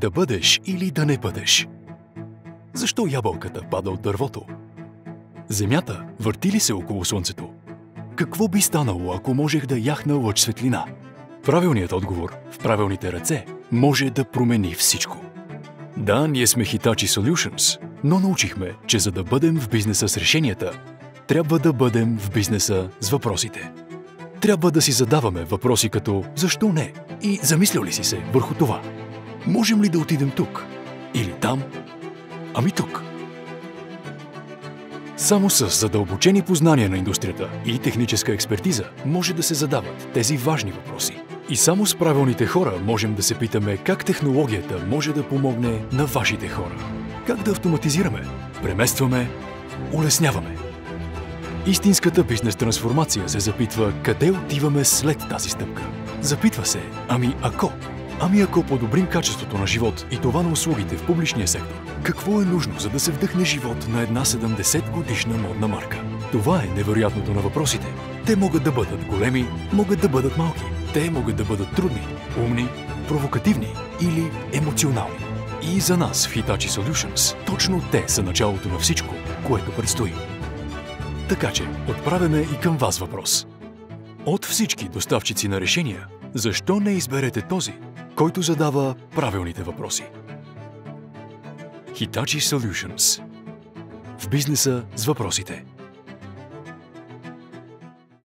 Да бъдеш или да не бъдеш? Защо ябълката пада от дървото? Земята върти ли се около Слънцето? Какво би станало, ако можех да яхна лъч светлина? Правилният отговор в правилните ръце може да промени всичко. Да, ние сме Hitachi Solutions, но научихме, че за да бъдем в бизнеса с решенията, трябва да бъдем в бизнеса с въпросите. Трябва да си задаваме въпроси като «Защо не?» и замислял ли си се върху това? Можем ли да отидем тук? Или там? Ами тук. Само с задълбочени познания на индустрията и техническа експертиза може да се задават тези важни въпроси. И само с правилните хора можем да се питаме как технологията може да помогне на вашите хора. Как да автоматизираме, преместваме, улесняваме. Истинската бизнес трансформация се запитва къде отиваме след тази стъпка. Запитва се, ами ако подобрим качеството на живот и това на услугите в публичния сектор, какво е нужно, за да се вдъхне живот на една 70-годишна модна марка? Това е невероятното на въпросите. Те могат да бъдат големи, могат да бъдат малки. Те могат да бъдат трудни, умни, провокативни или емоционални. И за нас в Hitachi Solutions точно те са началото на всичко, което предстои. Така че отправяме и към вас въпрос. От всички доставчици на решения, защо не изберете този, който задава правилните въпроси? Hitachi Solutions. В бизнеса с въпросите.